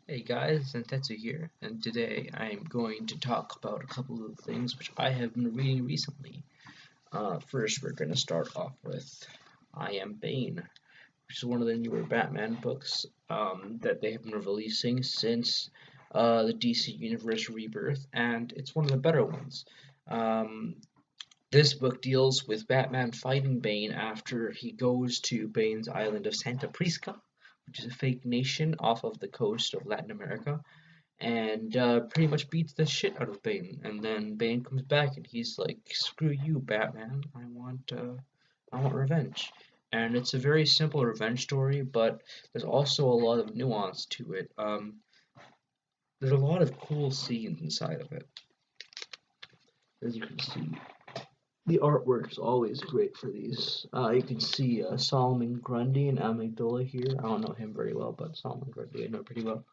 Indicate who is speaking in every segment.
Speaker 1: Hey guys, Zentetsu here, and today I'm going to talk about a couple of things which I have been reading recently. First, we're going to start off with I Am Bane, which is one of the newer Batman books that they have been releasing since the DC Universe Rebirth, and it's one of the better ones. Um, this book deals with Batman fighting Bane after he goes to Bane's island of Santa Prisca, which is a fake nation off of the coast of Latin America, and pretty much beats the shit out of Bane. And then Bane comes back and he's like, "Screw you, Batman! I want revenge." And it's a very simple revenge story, but there's also a lot of nuance to it. There's a lot of cool scenes inside of it, as you can see. The artwork's always great for these. You can see Solomon Grundy and Amygdala here. I don't know him very well, but Solomon Grundy I know pretty well.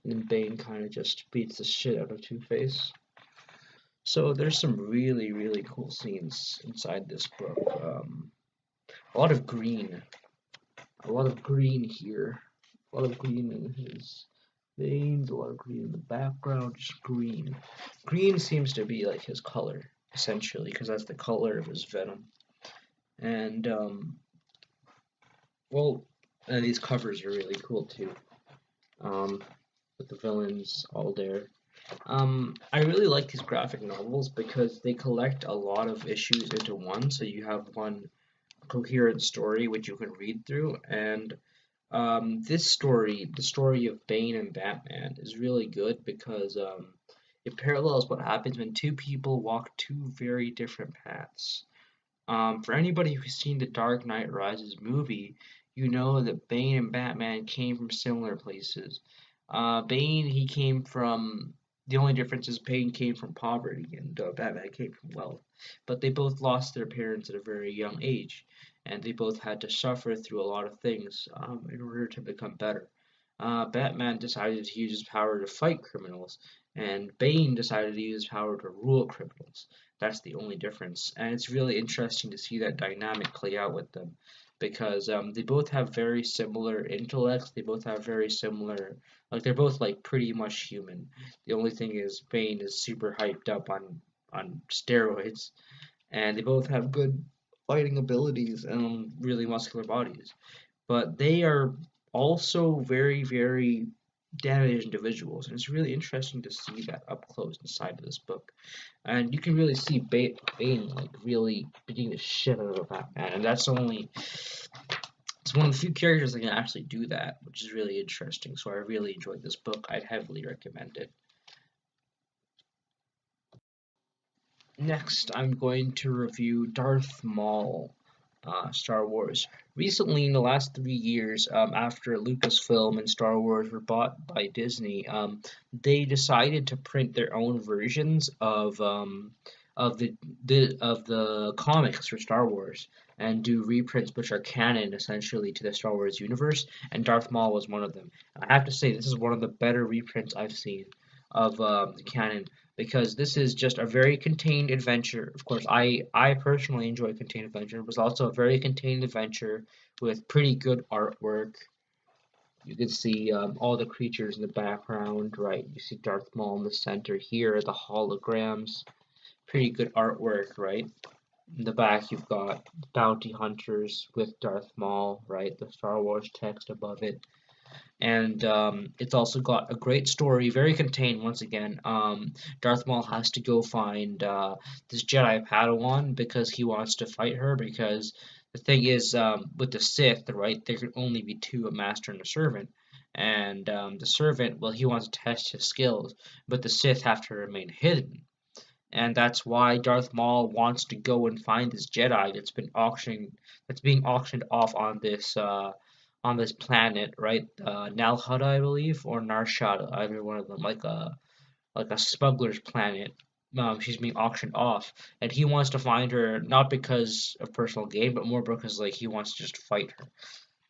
Speaker 1: And then Bane kind of just beats the shit out of Two-Face. So there's some really, really cool scenes inside this book. A lot of green. A lot of green here. A lot of green in his veins, a lot of green in the background, just green. Green seems to be like his color, essentially, because that's the color of his venom. And, well, and these covers are really cool too. Um, with the villains all there. I really like these graphic novels because they collect a lot of issues into one, so you have one coherent story which you can read through. And this story, the story of Bane and Batman, is really good because it parallels what happens when two people walk two very different paths. For anybody who's seen the Dark Knight Rises movie, you know that Bane and Batman came from similar places. Bane, he came from. The only difference is Bane came from poverty and Batman came from wealth. But they both lost their parents at a very young age, and they both had to suffer through a lot of things in order to become better. Batman decided to use his power to fight criminals, and Bane decided to use his power to rule criminals. That's the only difference, and it's really interesting to see that dynamic play out with them because they both have very similar intellects. They both have very similar, like they're both like pretty much human. The only thing is Bane is super hyped up on steroids, and they both have good fighting abilities and really muscular bodies. But they are also very, very damaged individuals, and it's really interesting to see that up close inside of this book. And you can really see Bane like really beating the shit out of Batman, and that's only it's one of the few characters that can actually do that, which is really interesting. So I really enjoyed this book. I'd heavily recommend it. Next, I'm going to review Darth Maul, Star Wars. Recently, in the last 3 years, after Lucasfilm and Star Wars were bought by Disney, they decided to print their own versions of the comics for Star Wars and do reprints which are canon essentially to the Star Wars universe. And Darth Maul was one of them. I have to say, this is one of the better reprints I've seen of the canon because this is just a very contained adventure. Of course, I personally enjoy contained adventure. It was also a very contained adventure with pretty good artwork. You can see all the creatures in the background, right? You see Darth Maul in the center here, the holograms. Pretty good artwork, right? In the back, you've got bounty hunters with Darth Maul, right? The Star Wars text above it. And it's also got a great story, very contained once again. Darth Maul has to go find this Jedi Padawan because he wants to fight her. Because the thing is, with the Sith, right, there can only be two, a master and a servant. And the servant, well, he wants to test his skills, but the Sith have to remain hidden. And that's why Darth Maul wants to go and find this Jedi that's being auctioned off on this planet, right? Nalhada, I believe, or Narshada, either one of them, like a smuggler's planet. She's being auctioned off, and he wants to find her not because of personal gain, but more because like he wants to just fight her.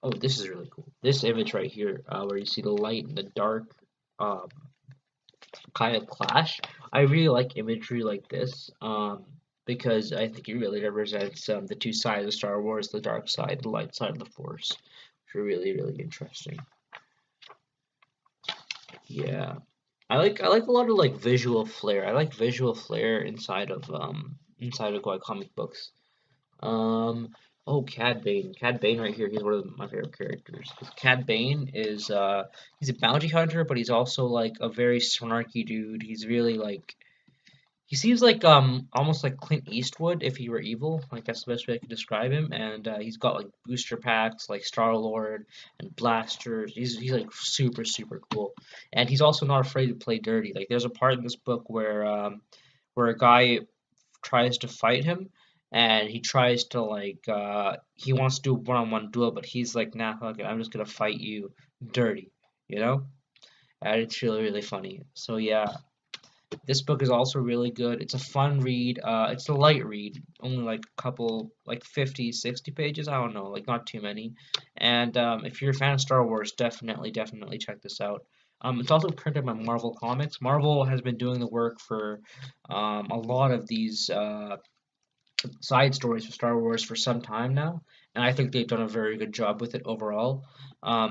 Speaker 1: Oh, this is really cool. This image right here, where you see the light and the dark, um, kind of clash. I really like imagery like this, because I think it really represents the two sides of Star Wars, the dark side, the light side of the Force, which are really, really interesting. Yeah. I like a lot of like visual flair. I like visual flair inside of like comic books. Um, oh, Cad Bane. Cad Bane right here. He's one of my favorite characters. 'Cause Cad Bane is he's a bounty hunter, but he's also like a very snarky dude. He's really like he seems like almost like Clint Eastwood if he were evil. Like that's the best way I could describe him. And he's got like booster packs like Star Lord and blasters. He's like super cool. And he's also not afraid to play dirty. Like there's a part in this book where a guy tries to fight him and he tries to like he wants to do a one-on-one duel, but he's like, nah, fuck it, I'm just gonna fight you dirty, you know? And it's really funny. So yeah, this book is also really good. It's a fun read. It's a light read, only like a couple, like 50, 60 pages. I don't know, like not too many. And if you're a fan of Star Wars, definitely check this out. It's also printed by Marvel Comics. Marvel has been doing the work for a lot of these side stories for Star Wars for some time now, and I think they've done a very good job with it overall.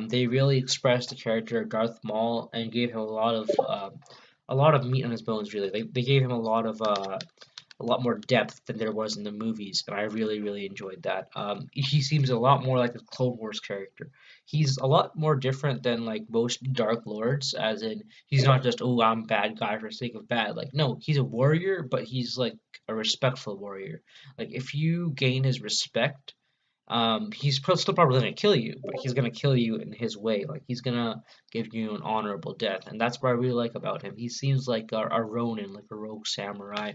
Speaker 1: They really expressed the character of Darth Maul and gave him a lot of meat on his bones. Really, they gave him a lot more depth than there was in the movies, and I really enjoyed that. He seems a lot more like a Clone Wars character. He's a lot more different than like most Dark Lords, as in he's not just, oh, I'm bad guy for the sake of bad. Like no, he's a warrior, but he's like a respectful warrior. Like if you gain his respect, still probably gonna kill you, but he's gonna kill you in his way. Like he's gonna give you an honorable death, and that's what I really like about him. He seems like a Ronin, like a rogue samurai,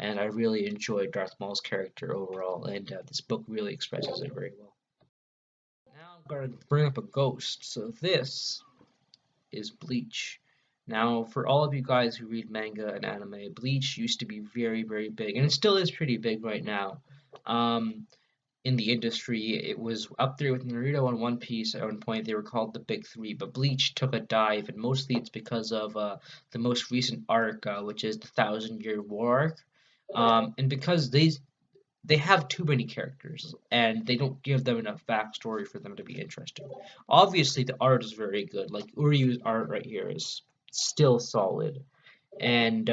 Speaker 1: and I really enjoyed Darth Maul's character overall. And this book really expresses it very well. Now I'm gonna bring up a ghost. So this is Bleach. Now, for all of you guys who read manga and anime, Bleach used to be very big, and it still is pretty big right now. Um, in the industry. It was up there with Naruto and One Piece at one point. They were called the Big Three, but Bleach took a dive, and mostly it's because of the most recent arc, which is the Thousand Year War arc. And because they have too many characters, and they don't give them enough backstory for them to be interesting. Obviously, the art is very good. Like Uryu's art right here is still solid, and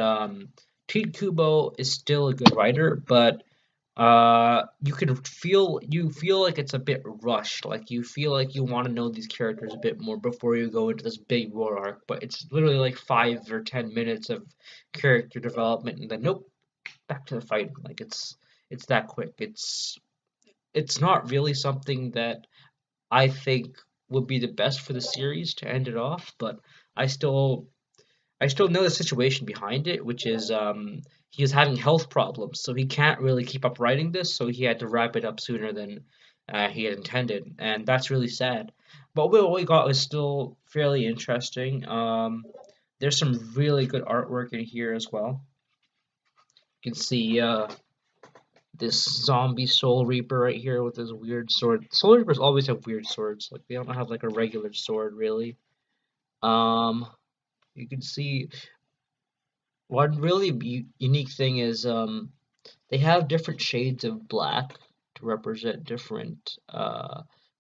Speaker 1: Tite Kubo is still a good writer, but you feel like it's a bit rushed. Like you feel like you want to know these characters a bit more before you go into this big war arc. But it's literally like 5 or 10 minutes of character development, and then nope, back to the fighting. Like it's that quick. It's not really something that I think would be the best for the series to end it off. But I still I still know the situation behind it, which is he is having health problems, so he can't really keep up writing this, so he had to wrap it up sooner than he had intended, and that's really sad. But what we got was still fairly interesting. There's some really good artwork in here as well. You can see this zombie Soul Reaper right here with his weird sword. Soul Reapers always have weird swords, like they don't have like a regular sword really. Um, you can see one really unique thing is they have different shades of black to represent different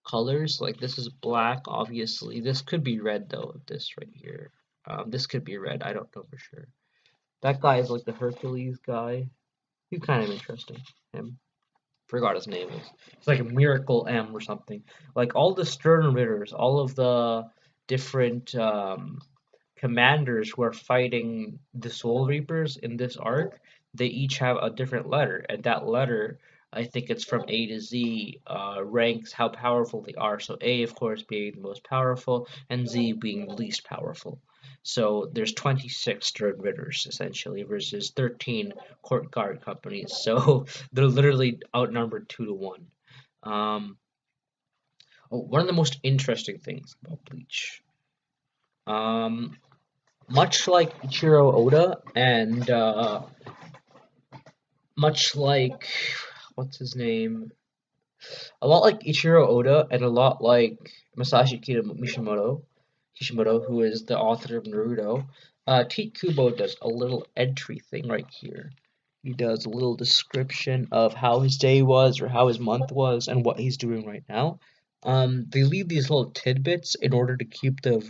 Speaker 1: colors. Like this is black, obviously. This could be red though. This right here. This could be red. I don't know for sure. That guy is like the Hercules guy. He's kind of interesting. Him. Forgot his name is. It's like a Miracle M or something. Like all the Stern Ritters, all of the different commanders who are fighting the Soul Reapers in this arc, they each have a different letter, and that letter, I think it's from A to Z, ranks how powerful they are. So A, of course, being the most powerful, and Z being the least powerful. So there's 26 Stern Ritters essentially versus 13 Court Guard companies. So they're literally outnumbered 2 to 1. Um, one of the most interesting things about Bleach. Um, Much like Ichiro Oda and much like what's his name? A lot like Ichiro Oda and a lot like Masashi Kishimoto, who is the author of Naruto, Tite Kubo does a little entry thing right here. He does a little description of how his day was or how his month was and what he's doing right now. They leave these little tidbits in order to keep the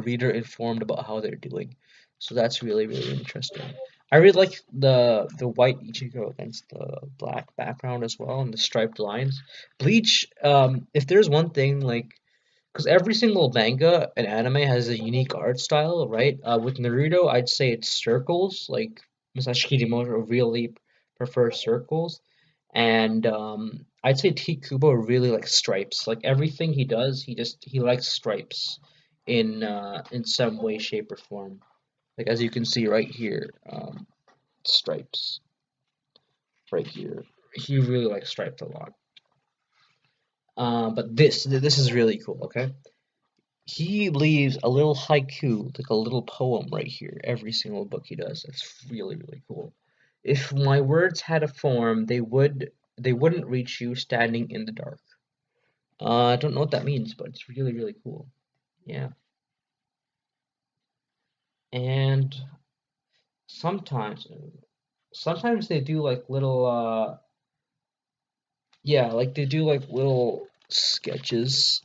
Speaker 1: reader informed about how they're doing. So that's really really interesting. I really like the white Ichigo against the black background as well and the striped lines. Bleach, if there's one thing like because every single manga and anime has a unique art style, right? With Naruto, I'd say it's circles. Like Masashi Kishimoto really prefers circles, and I'd say T Kubo really likes stripes. Like everything he does, he likes stripes in some way, shape, or form. Like as you can see right here, stripes right here. He really likes stripes a lot. But this is really cool. Okay. He leaves a little haiku, like a little poem right here, every single book he does. That's really, really cool. If my words had a form, they wouldn't reach you standing in the dark. I don't know what that means, but it's really, really cool. Yeah. And sometimes sometimes they do like little yeah, like they do like little sketches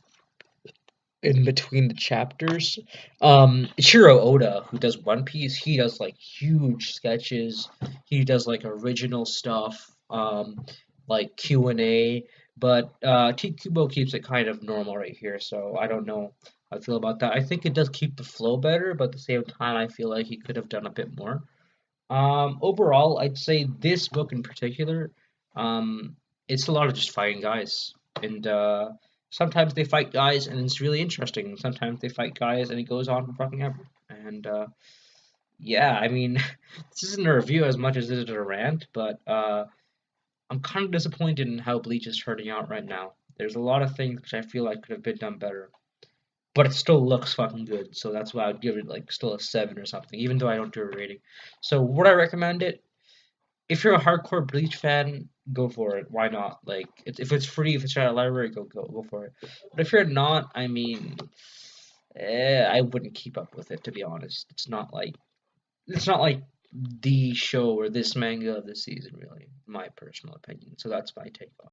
Speaker 1: in between the chapters. Ichiro Oda, who does One Piece, he does like huge sketches. He does like original stuff, like Q&A. But T Kubo keeps it kind of normal right here, so I don't know how I feel about that. I think it does keep the flow better, but at the same time, I feel like he could have done a bit more. Overall, I'd say this book in particular, um, it's a lot of just fighting guys, and sometimes they fight guys, and it's really interesting. Sometimes they fight guys, and it goes on for fucking ever. And yeah, I mean, this isn't a review as much as it is a rant, but I'm kind of disappointed in how Bleach is turning out right now. There's a lot of things which I feel like could have been done better, but it still looks fucking good. So that's why I'd give it like still a 7 or something, even though I don't do a rating. So would I recommend it? If you're a hardcore Bleach fan, go for it. Why not? Like, if it's free, if it's at a library, go for it. But if you're not, I mean, I wouldn't keep up with it to be honest. It's not like the show or this manga of the season, really, in my personal opinion. So that's my take on it.